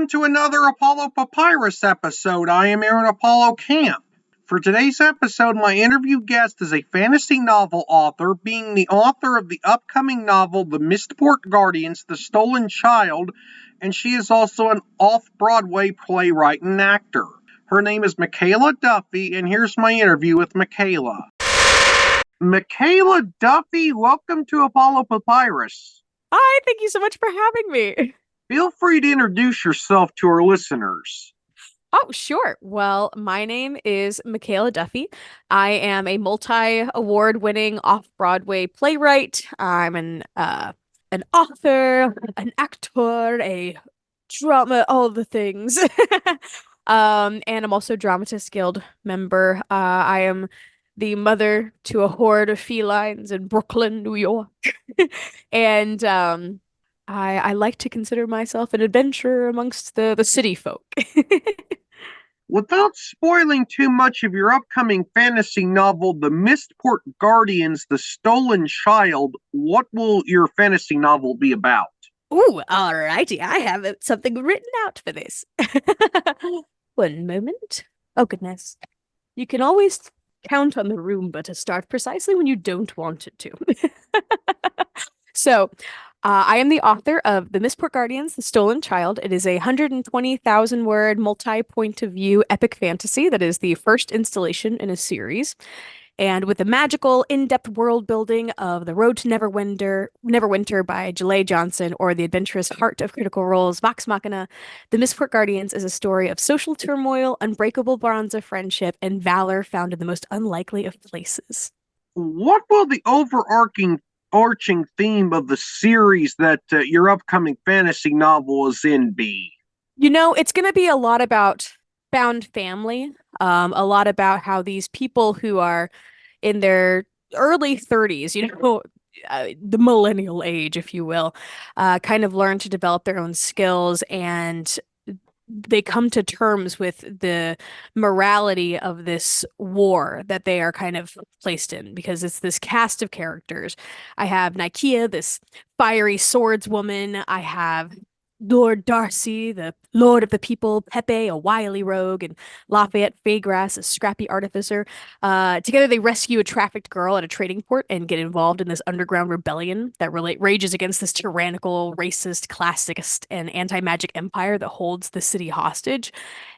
Welcome to another Apollo Papyrus episode. I am Aaron Apollo Camp. For today's episode, my interview guest is a fantasy novel author, being the author of the upcoming novel The Mistport Guardians, The Stolen Child, and she is also an off-Broadway playwright and actor. Her name is Mikaela Duffy, and here's my interview with Mikaela. Mikaela Duffy, welcome to Apollo Papyrus. Hi, thank you so much for having me. Feel free to introduce yourself to our listeners. Oh, sure. Well, my name is Mikaela Duffy. I am a multi-award winning off-Broadway playwright. I'm an author, an actor, a drama, all the things. And I'm also a Dramatist Guild member. I am the mother to a horde of felines in Brooklyn, New York. And I like to consider myself an adventurer amongst the city folk. Without spoiling too much of your upcoming fantasy novel, The Mistport Guardians, The Stolen Child, what will your fantasy novel be about? Ooh, all righty. I have something written out for this. One moment. Oh, goodness. You can always count on the Roomba to start precisely when you don't want it to. So, I am the author of The Mistport Guardians, The Stolen Child. It is a 120,000 word multi-point of view epic fantasy that is the first installation in a series. And with the magical, in-depth world building of The Road to Neverwinter by Jalea Johnson, or The Adventurous Heart of Critical Role's Vox Machina, The Mistport Guardians is a story of social turmoil, unbreakable bonds of friendship, and valor found in the most unlikely of places. What will the overarching theme of the series that your upcoming fantasy novel is in be? You know, it's going to be a lot about found family, a lot about how these people who are in their early 30s, the millennial age, if you will, kind of learn to develop their own skills, and they come to terms with the morality of this war that they are kind of placed in, because it's this cast of characters. I have Nikea, this fiery swordswoman. I have Lord Darcy, the Lord of the People, Pepe, a wily rogue, and Lafayette Faygrass, a scrappy artificer. Together, they rescue a trafficked girl at a trading port and get involved in this underground rebellion that rages against this tyrannical, racist, classicist, and anti-magic empire that holds the city hostage.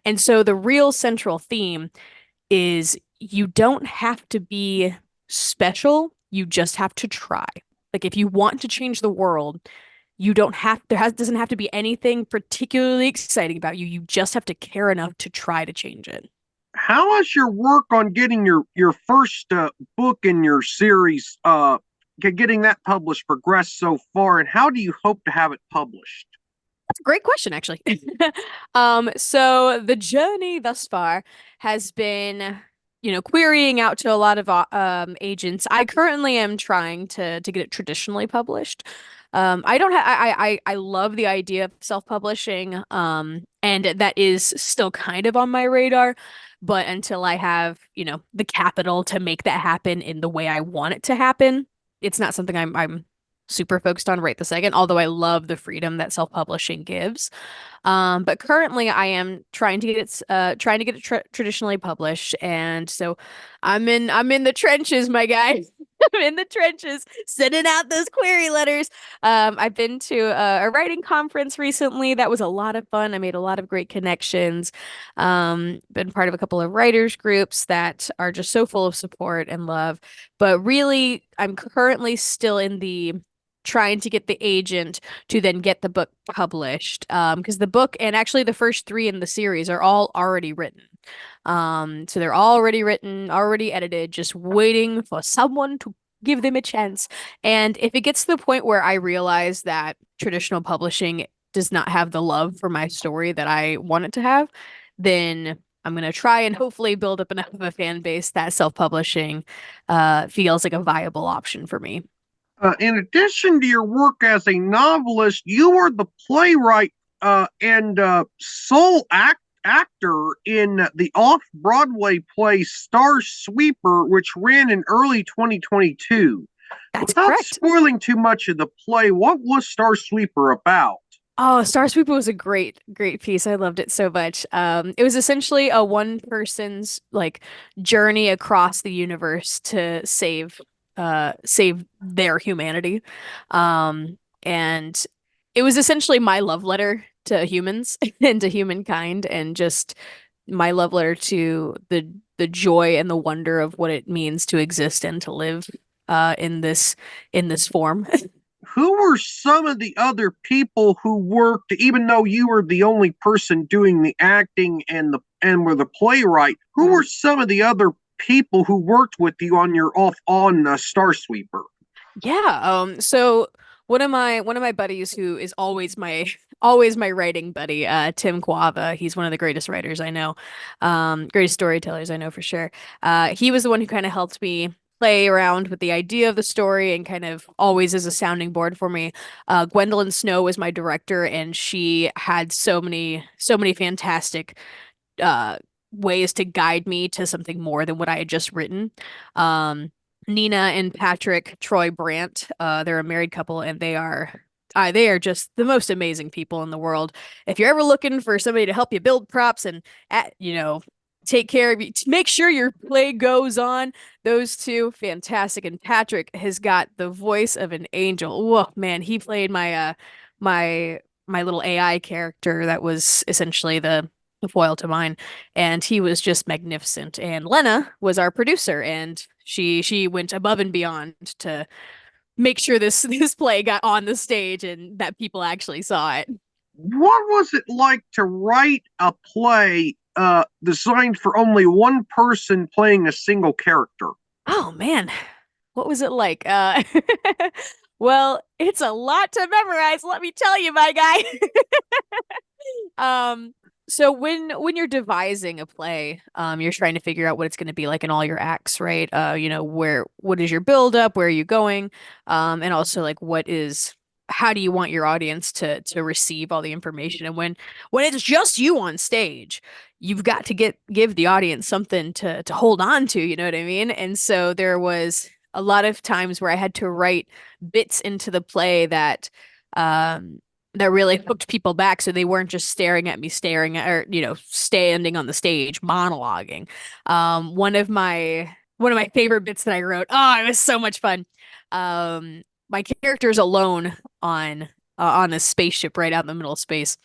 And so the real central theme is you don't have to be special, you just have to try. Like, if you want to change the world, you don't have doesn't have to be anything particularly exciting about you. You just have to care enough to try to change it. How has your work on getting your first book in your series, getting that published, progressed so far, and how do you hope to have it published? That's a great question, actually. So the journey thus far has been, querying out to a lot of agents. I currently am trying to get it traditionally published. I don't have I love the idea of self-publishing, and that is still kind of on my radar, but until I have, the capital to make that happen in the way I want it to happen, it's not something I'm super focused on right this second, although I love the freedom that self-publishing gives. But currently I am trying to get it traditionally published, and so I'm in the trenches, my guy. I'm in the trenches, sending out those query letters. I've been to a writing conference recently. That was a lot of fun. I made a lot of great connections. Been part of a couple of writers groups that are just so full of support and love. But really, I'm currently still in the trying to get the agent to then get the book published. Because the book, and actually the first three in the series, are all already written. So they're already written, already edited, just waiting for someone to give them a chance. And if it gets to the point where I realize that traditional publishing does not have the love for my story that I want it to have, then I'm going to try and hopefully build up enough of a fan base that self-publishing feels like a viable option for me. In addition to your work as a novelist, you are the playwright and sole actor in the off-Broadway play Star Sweeper, which ran in early 2022. That's Without correct. spoiling too much of the play, what was Star Sweeper about? Oh, Star Sweeper was a great piece. I loved it so much. It was essentially a one person's like journey across the universe to save their humanity. And it was essentially my love letter to humans and to humankind, and just my love letter to the joy and the wonder of what it means to exist and to live in this form. Who were some of the other people who worked, even though you were the only person doing the acting and were the playwright? Who were some of the other people who worked with you on your off on Star Sweeper? Yeah, so one of my buddies who is always my always my writing buddy, Tim Quava, he's one of the greatest writers I know, greatest storytellers I know for sure. He was the one who kind of helped me play around with the idea of the story and kind of always as a sounding board for me. Gwendolyn Snow was my director, and she had so many fantastic uh ways to guide me to something more than what I had just written. Nina and Patrick Troy Brandt, they're a married couple, and they are just the most amazing people in the world. If you're ever looking for somebody to help you build props and take care of you, to make sure your play goes on, those two fantastic. And Patrick has got the voice of an angel. Whoa, man, he played my my little AI character that was essentially the foil to mine, and he was just magnificent. And Lena was our producer, and she went above and beyond to make sure this play got on the stage and that people actually saw it. What was it like to write a play designed for only one person playing a single character? Oh man, what was it like? Well, it's a lot to memorize, let me tell you, my guy. Um, so when you're devising a play, you're trying to figure out what it's going to be like in all your acts, right? What is your build up? Where are you going? And also like how do you want your audience to receive all the information? And when it's just you on stage, you've got to give the audience something to hold on to, you know what I mean? And so there was a lot of times where I had to write bits into the play um that really hooked people back, so they weren't just staring at me staring at, or standing on the stage monologuing. One of my favorite bits that I wrote, oh, it was so much fun. My character's alone on a spaceship right out in the middle of space,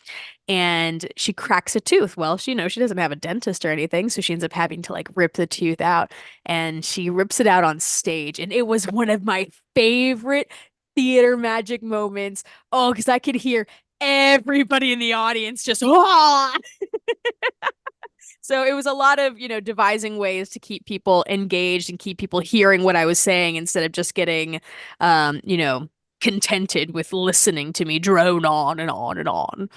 and she cracks a tooth. Well, she doesn't have a dentist or anything, so she ends up having to like rip the tooth out, and she rips it out on stage, and it was one of my favorite theater magic moments. Oh, because I could hear everybody in the audience just ah! So it was a lot of, devising ways to keep people engaged and keep people hearing what I was saying instead of just getting contented with listening to me drone on and on and on.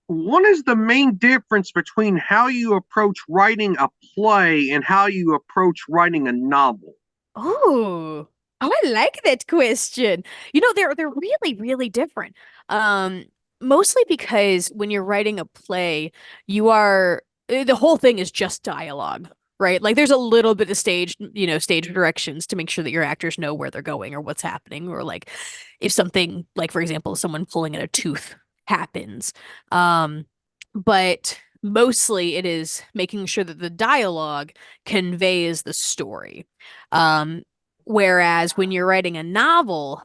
What is the main difference between how you approach writing a play and how you approach writing a novel? Oh, I like that question. They're really, really different. Um, Mostly because when you're writing a play, the whole thing is just dialogue, right? Like there's a little bit of stage directions to make sure that your actors know where they're going or what's happening, or like if something, like for example, someone pulling at a tooth happens. Um, but mostly it is making sure that the dialogue conveys the story. Um, Whereas when you're writing a novel,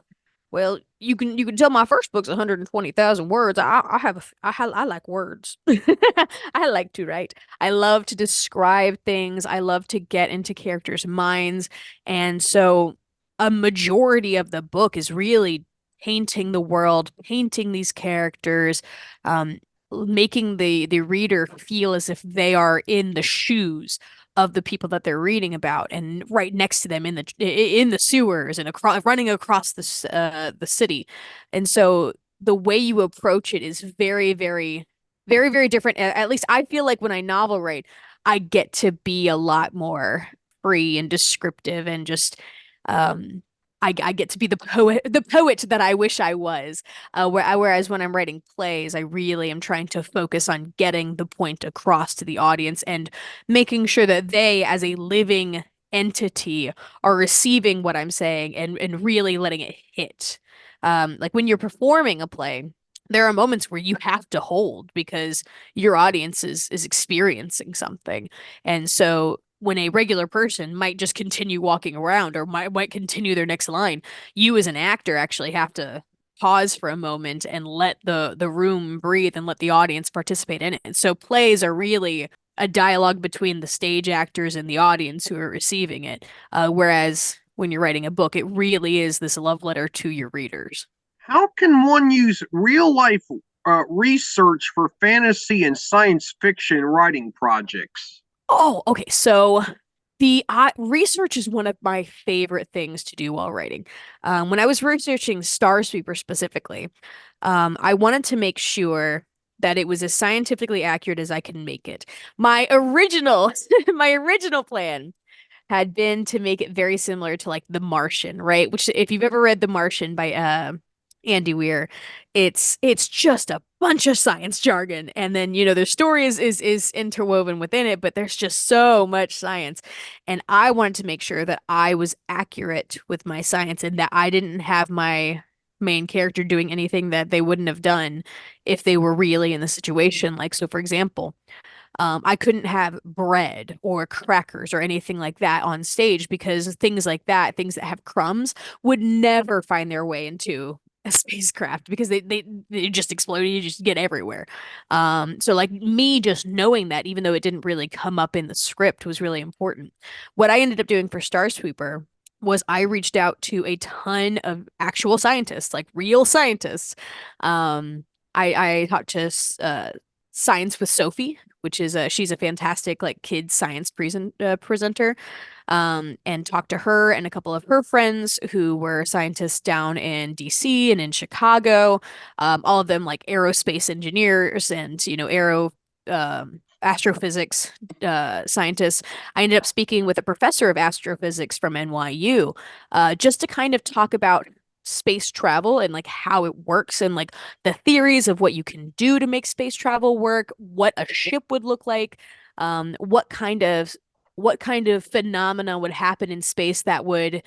well, you can tell my first book's 120,000 words. I like words. I like to write. I love to describe things. I love to get into characters' minds. And so a majority of the book is really painting the world, painting these characters, um, making the reader feel as if they are in the shoes of the people that they're reading about, and right next to them in the sewers and running across the city. And so the way you approach it is very, very, very, very different. At least I feel like when I novel write, I get to be a lot more free and descriptive, and just um I get to be the poet that I wish I was. Whereas when I'm writing plays, I really am trying to focus on getting the point across to the audience and making sure that they, as a living entity, are receiving what I'm saying and really letting it hit. Like when you're performing a play, there are moments where you have to hold because your audience is experiencing something. And so when a regular person might just continue walking around or might continue their next line, you as an actor actually have to pause for a moment and let the room breathe and let the audience participate in it. So plays are really a dialogue between the stage actors and the audience who are receiving it. Whereas when you're writing a book, it really is this love letter to your readers. How can one use real life research for fantasy and science fiction writing projects? Oh, okay. So the research is one of my favorite things to do while writing. When I was researching Star Sweeper specifically, I wanted to make sure that it was as scientifically accurate as I can make it. My original, my original plan had been to make it very similar to like The Martian, right? Which if you've ever read The Martian by Andy Weir, it's just a bunch of science jargon. And then, the story is interwoven within it, but there's just so much science. And I wanted to make sure that I was accurate with my science and that I didn't have my main character doing anything that they wouldn't have done if they were really in the situation. Like, so for example, I couldn't have bread or crackers or anything like that on stage because things like that, things that have crumbs, would never find their way into a spacecraft because they just explode and you just get everywhere. So like me just knowing that, even though it didn't really come up in the script, was really important. What I ended up doing for Star Sweeper was I reached out to a ton of actual scientists, like real scientists. I talked to Science with Sophie, which is she's a fantastic like kids science presenter. And talked to her and a couple of her friends who were scientists down in DC and in Chicago. All of them like aerospace engineers and astrophysics scientists. I ended up speaking with a professor of astrophysics from NYU, just to kind of talk about space travel and like how it works and like the theories of what you can do to make space travel work, what a ship would look like, what kind of phenomena would happen in space that would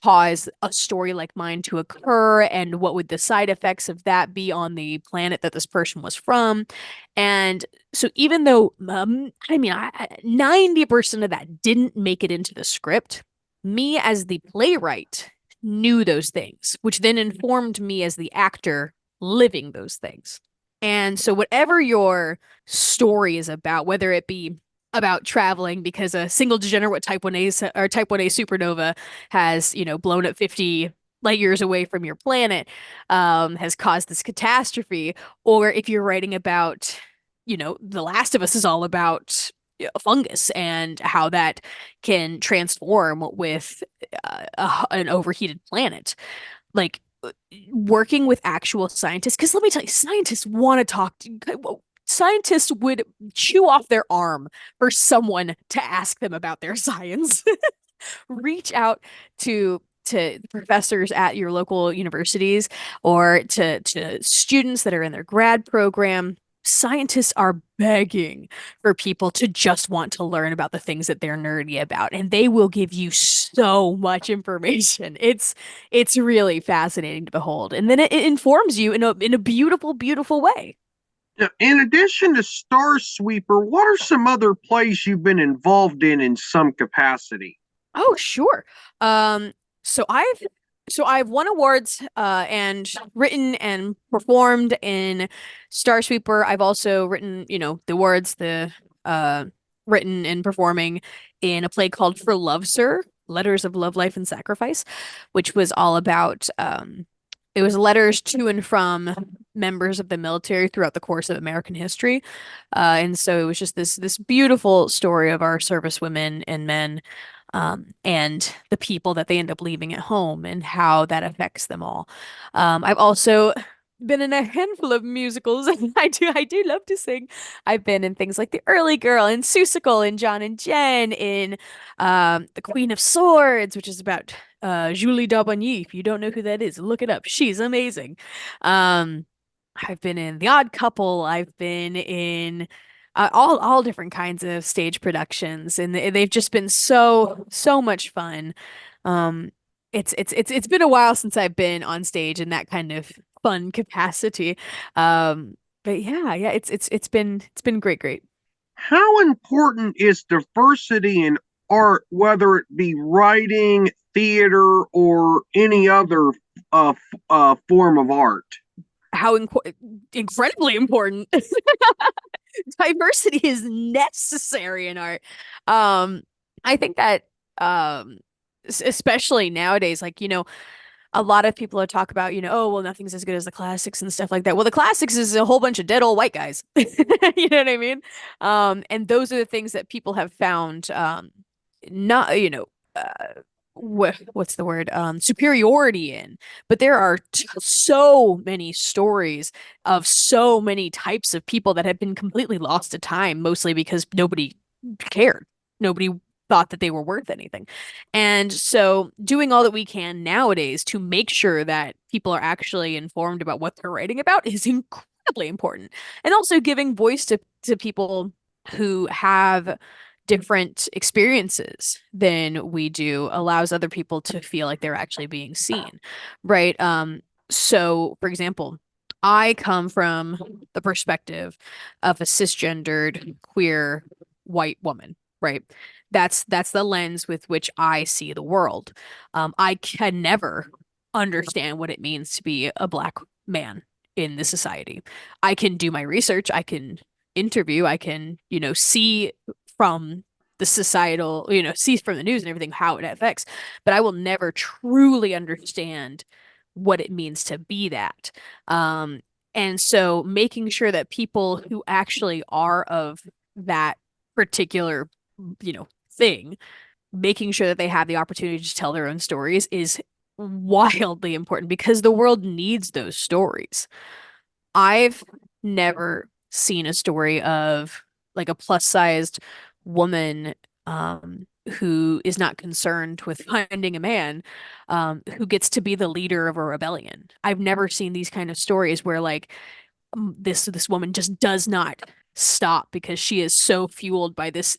cause a story like mine to occur, and what would the side effects of that be on the planet that this person was from. And so even though 90% of that didn't make it into the script, me as the playwright knew those things, which then informed me as the actor living those things. And so whatever your story is about, whether it be about traveling because a single degenerate type 1A supernova has, blown up 50 light years away from your planet, has caused this catastrophe, or if you're writing about, The Last of Us is all about a fungus and how that can transform with an overheated planet. Like working with actual scientists, because let me tell you, scientists want to talk to, scientists would chew off their arm for someone to ask them about their science. Reach out to professors at your local universities or to students that are in their grad program. Scientists are begging for people to just want to learn about the things that they're nerdy about, and they will give you so much information. It's really fascinating to behold, and then it informs you in a beautiful, beautiful way. In addition to Star Sweeper, what are some other plays you've been involved in some capacity? Oh, sure. Um, so I've I've won awards and written and performed in Star Sweeper. I've also written, the awards, the uh written and performing in a play called For Love, Sir, Letters of Love, Life, and Sacrifice, which was all about it was letters to and from members of the military throughout the course of American history. And so it was just this beautiful story of our service women and men, and the people that they end up leaving at home and how that affects them all. I've also been in a handful of musicals. I do love to sing. I've been in things like The Early Girl and Seussical and John and Jen in The Queen of Swords, which is about Julie d'Aubigny. If you don't know who that is, look it up. She's amazing. Um, I've been in The Odd Couple. I've been in all different kinds of stage productions, and they've just been so much fun. Um, it's been a while since I've been on stage in that kind of fun capacity. But yeah, it's been great. How important is diversity in art, whether it be writing, theater, or any other form of art? How incredibly important. Diversity is necessary in art. Um, I think that especially nowadays, like, a lot of people are talk about, oh, well, nothing's as good as the classics and stuff like that. Well, the classics is a whole bunch of dead old white guys. You know what I mean? And those are the things that people have found, not, what's the word? Superiority in. But there are so many stories of so many types of people that have been completely lost to time, mostly because nobody cared. Nobody thought that they were worth anything. And so doing all that we can nowadays to make sure that people are actually informed about what they're writing about is incredibly important. And also giving voice to people who have different experiences than we do allows other people to feel like they're actually being seen, right? So for example, I come from the perspective of a cisgendered queer white woman, right? That's the lens with which I see the world. I can never understand what it means to be a black man in this society. I can do my research, I can interview, I can, see from the societal, see from the news and everything how it affects, but I will never truly understand what it means to be that. And so making sure that people who actually are of that particular, thing, making sure that they have the opportunity to tell their own stories is wildly important because the world needs those stories. I've never seen a story of like a plus-sized woman who is not concerned with finding a man who gets to be the leader of a rebellion. I've never seen these kind of stories where like this woman just does not stop because she is so fueled by this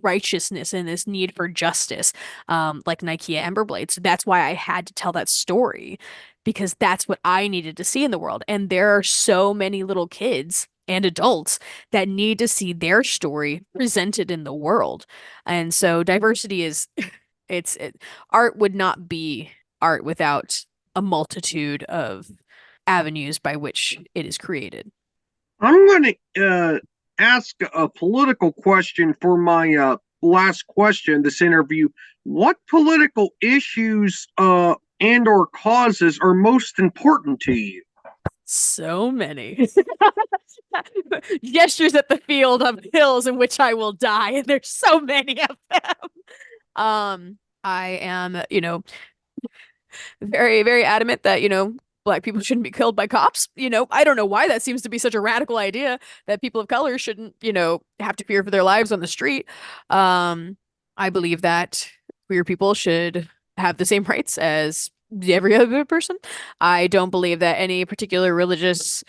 righteousness and this need for justice, like Nike Emberblade. So that's why I had to tell that story, because that's what I needed to see in the world. And there are so many little kids and adults that need to see their story presented in the world. And so diversity is art would not be art without a multitude of avenues by which it is created. I'm going to ask a political question for my last question this interview. What political issues and or causes are most important to you? So many gestures at the field of hills in which I will die, and there's so many of them. I am, very, very adamant that, black people shouldn't be killed by cops. I don't know why that seems to be such a radical idea that people of color shouldn't, have to fear for their lives on the street. I believe that queer people should have the same rights as every other person. I don't believe that any particular religious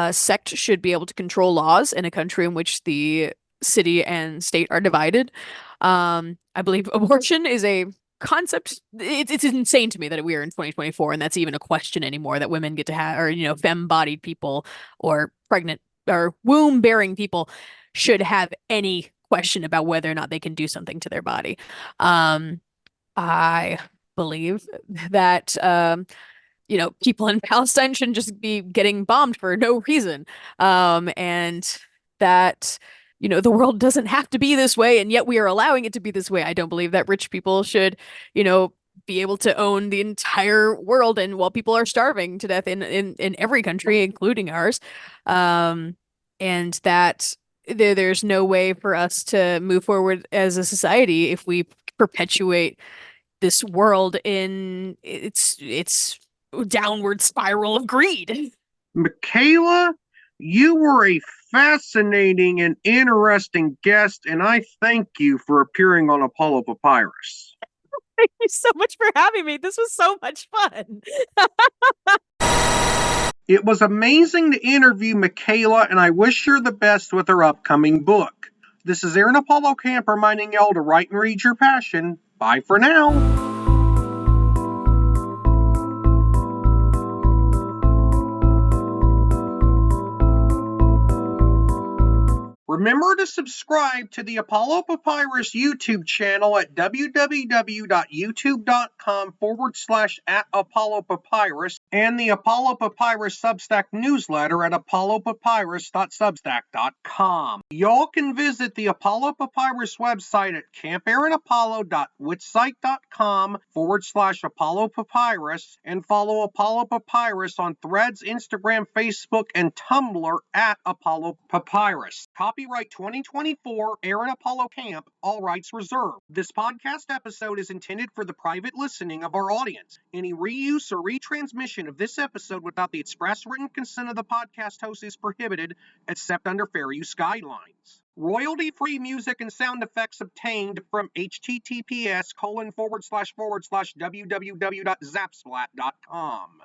sect should be able to control laws in a country in which the city and state are divided. I believe abortion is a concept. It's insane to me that we are in 2024 and that's even a question anymore, that women get to have, or femme-bodied people or pregnant or womb-bearing people should have any question about whether or not they can do something to their body. I believe that people in Palestine shouldn't just be getting bombed for no reason. And that, the world doesn't have to be this way, and yet we are allowing it to be this way. I don't believe that rich people should, be able to own the entire world, and while people are starving to death in every country, including ours. And that there's no way for us to move forward as a society if we perpetuate this world in its downward spiral of greed. Mikaela, you were a fascinating and interesting guest, and I thank you for appearing on Apollo Papyrus. Thank you so much for having me. This was so much fun. It was amazing to interview Mikaela, and I wish her the best with her upcoming book. This is Aaron Apollo Camp reminding y'all to write and read your passion. Bye for now. Remember to subscribe to the Apollo Papyrus YouTube channel at www.youtube.com/@ApolloPapyrus and the Apollo Papyrus Substack newsletter at apollopapyrus.substack.com. Y'all can visit the Apollo Papyrus website at campaaronapollo.wixsite.com/Apollo Papyrus and follow Apollo Papyrus on Threads, Instagram, Facebook, and Tumblr at Apollo Papyrus. Copyright 2024, Aaron Apollo Camp, all rights reserved. This podcast episode is intended for the private listening of our audience. Any reuse or retransmission of this episode without the express written consent of the podcast host is prohibited, except under fair use guidelines. Royalty-free music and sound effects obtained from https://www.zapsplat.com.